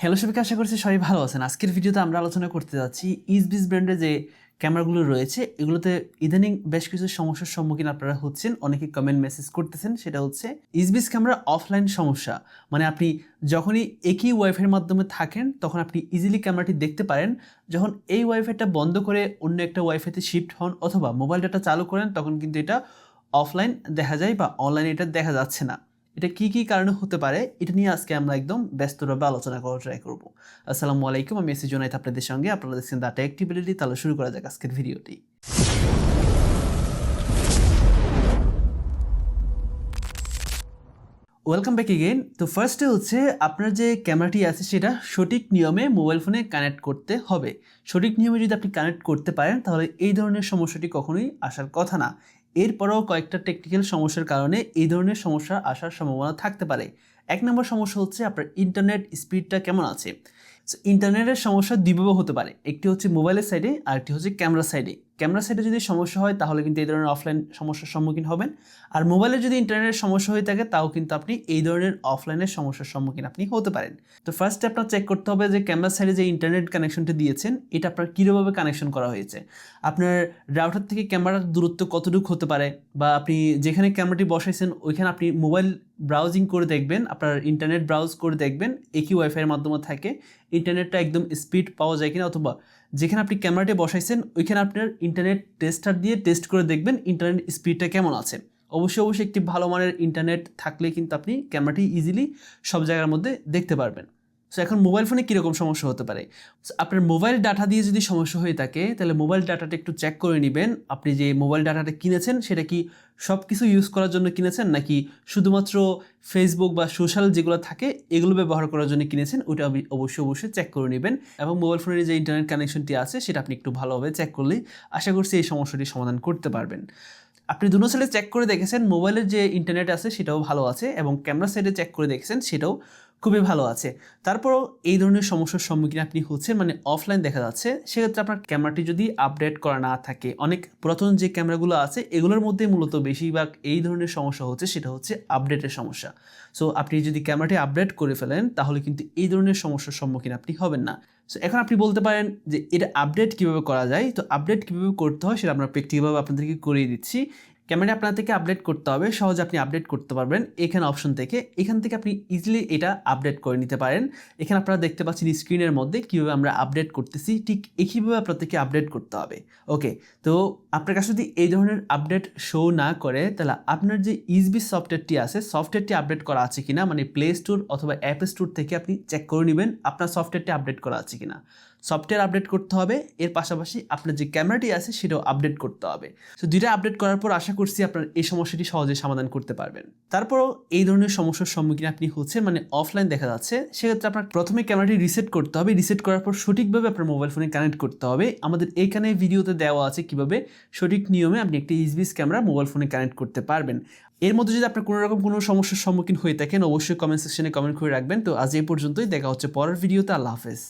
Hello সবাইকে, আশা করছি সবাই ভালো আছেন। আজকের ভিডিওতে আমরা আলোচনা করতে যাচ্ছি ইসবিস ব্র্যান্ডের যে ক্যামেরাগুলো রয়েছে এগুলোতে ইদানিং বেশ কিছু সমস্যার সম্মুখীন আপনারা হচ্ছেন। অনেকে কমেন্ট মেসেজ করতেছেন, সেটা হচ্ছে ইসবিস ক্যামেরা অফলাইন সমস্যা। মানে আপনি যখনই একই ওয়াইফাইয়ের মাধ্যমে থাকেন তখন আপনি ইজিলি ক্যামেরাটি দেখতে পারেন। যখন এই ওয়াইফাইটা বন্ধ করে অন্য একটা ওয়াইফাইতে শিফট হন অথবা মোবাইল ডাটা চালু করেন তখন কিন্তু এটা অফলাইন দেখা যায় বা অনলাইনে এটা দেখা যাচ্ছে না। এটা কি কি কারণে হতে পারে এটা নিয়ে আজকে আমরা একদম ব্যস্তভাবে আলোচনা করার ট্রাই করব। আসসালামু আলাইকুম, আমি এসি জুনাইদ আপনাদের সঙ্গে। আপনারা দেখছেন দ্য টেক টিউটোরিয়াল। তাহলে শুরু করা যাক আজকের ভিডিওটি। Welcome back again. তো ফার্স্টে হচ্ছে আপনার যে ক্যামেরাটি আছে সেটা সঠিক নিয়মে মোবাইল ফোনে কানেক্ট করতে হবে। সঠিক নিয়মে যদি আপনি কানেক্ট করতে পারেন তাহলে এই ধরনের সমস্যাটি কখনোই আসার কথা না। এরপরেও কয়েকটা টেকনিক্যাল সমস্যার কারণে এই ধরনের সমস্যা আসার সম্ভাবনা থাকতে পারে। এক নম্বর সমস্যা হচ্ছে আপনার ইন্টারনেট স্পিডটা কেমন আছে। ইন্টারনেটের সমস্যা দুইভাবে হতে পারে, একটি হচ্ছে মোবাইলের সাইডে আর একটি হচ্ছে ক্যামেরা সাইডে। ক্যামেরা সাইডে যদি সমস্যা হয় তাহলে কিন্তু এই ধরনের অফলাইন সমস্যার সম্মুখীন হবেন, আর মোবাইলে যদি ইন্টারনেটের সমস্যা হয়ে থাকে তাও কিন্তু আপনি এই ধরনের অফলাইনের সমস্যার সম্মুখীন আপনি হতে পারেন। তো ফার্স্টে আপনার চেক করতে হবে যে ক্যামেরা সাইডে যে ইন্টারনেট কানেকশনটি দিয়েছেন এটা আপনার কীভাবে কানেকশন করা হয়েছে। আপনার রাউটার থেকে ক্যামেরার দূরত্ব কতটুকু হতে পারে, বা আপনি যেখানে ক্যামেরাটি বসাইছেন ওইখানে আপনি মোবাইল ব্রাউজিং করে দেখবেন, আপনার ইন্টারনেট ব্রাউজ করে দেখবেন একই ওয়াইফাইয়ের মাধ্যমে থাকে ইন্টারনেটটা একদম স্পিড পাওয়া যায় কিনা, অথবা যেখানে আপনি ক্যামেরাটি বসাইছেন ওইখানে আপনার ইন্টারনেট টেস্টার দিয়ে টেস্ট করে দেখবেন ইন্টারনেট স্পিডটা কেমন আছে। অবশ্যই একটি ভালো মানের ইন্টারনেট থাকলে কিন্তু আপনি ক্যামেরাটি ইজিলি সব জায়গার মধ্যে দেখতে পারবেন। সো এখন মোবাইল ফোনে কীরকম সমস্যা হতে পারে। আপনার মোবাইল ডাটা দিয়ে যদি সমস্যা হয়ে থাকে তাহলে মোবাইল ডাটাটা একটু চেক করে নেবেন। আপনি যে মোবাইল ডাটাটা কিনেছেন সেটা কি সব কিছু ইউজ করার জন্য কিনেছেন, নাকি শুধুমাত্র ফেসবুক বা সোশ্যাল যেগুলো থাকে এগুলো ব্যবহার করার জন্য কিনেছেন, ওইটা অবশ্যই চেক করে নেবেন। এবং মোবাইল ফোনের যে ইন্টারনেট কানেকশনটি আছে সেটা আপনি একটু ভালোভাবে চেক করলেই আশা করছি এই সমস্যাটির সমাধান করতে পারবেন। আপনি দুটো সাইডে চেক করে দেখেছেন মোবাইলের যে ইন্টারনেট আছে সেটাও ভালো আছে, এবং ক্যামেরা সাইডে চেক করে দেখেছেন সেটাও খুবই ভালো আছে। তারপরও এই ধরনের সমস্যার সম্মুখীন আপনি হচ্ছেন, মানে অফলাইন দেখা যাচ্ছে, সেক্ষেত্রে আপনার ক্যামেরাটি যদি আপডেট করা না থাকে, অনেক পুরাতন যে ক্যামেরাগুলো আছে এগুলোর মধ্যে মূলত বেশিরভাগ এই ধরনের সমস্যা হচ্ছে, সেটা হচ্ছে আপডেটের সমস্যা। সো আপনি যদি ক্যামেরাটি আপডেট করে ফেলেন তাহলে কিন্তু এই ধরনের সমস্যার সম্মুখীন আপনি হবেন না। সো এখন আপনি বলতে পারেন যে এটা আপডেট কীভাবে করা যায়। তো আপডেট কীভাবে করতে হয় সেটা আমরা প্র্যাকটিক্যালভাবে আপনাদেরকে করিয়ে দিচ্ছি। ক্যামেরা আপনার থেকে আপডেট করতে হবে, সহজে আপনি আপডেট করতে পারবেন এখানে অপশন থেকে। এখান থেকে আপনি ইজিলি এটা আপডেট করে নিতে পারেন। এখানে আপনারা দেখতে পাচ্ছেন স্ক্রিনের মধ্যে কীভাবে আমরা আপডেট করতেছি, ঠিক একইভাবে আপনার থেকে আপডেট করতে হবে। ওকে, তো আপনার কাছে যদি এই ধরনের আপডেট শো না করে তাহলে আপনার যে ইসবিস সফটওয়্যারটি আছে সফটওয়্যারটি আপডেট করা আছে কিনা, মানে প্লে স্টোর অথবা অ্যাপ স্টোর থেকে আপনি চেক করে নেবেন আপনার সফটওয়্যারটি আপডেট করা আছে কিনা। সফটওয়্যার আপডেট করতে হবে, এর পাশাপাশি আপনার যে ক্যামেরাটি আছে সেটাও আপডেট করতে হবে। তো দুইটা আপডেট করার পর আশা করছি আপনার এই সমস্যাটি সহজে সমাধান করতে পারবেন। তারপরও এই ধরনের সমস্যার সম্মুখীন আপনি হচ্ছেন, মানে অফলাইন দেখা যাচ্ছে, সেক্ষেত্রে আপনার প্রথমে ক্যামেরাটি রিসেট করতে হবে। রিসেট করার পর সঠিকভাবে আপনার মোবাইল ফোনে কানেক্ট করতে হবে। আমাদের এইখানে ভিডিওতে দেওয়া আছে কিভাবে সঠিক নিয়মে আপনি একটি ইসবিস ক্যামেরা মোবাইল ফোনে কানেক্ট করতে পারবেন। এর মধ্যে যদি আপনার কোনো সমস্যার সম্মুখীন হয়ে থাকেন অবশ্যই কমেন্ট সেকশনে কমেন্ট করে রাখবেন। তো আজ এই পর্যন্তই, দেখা হচ্ছে পরের ভিডিওতে। আল্লাহ হাফেজ।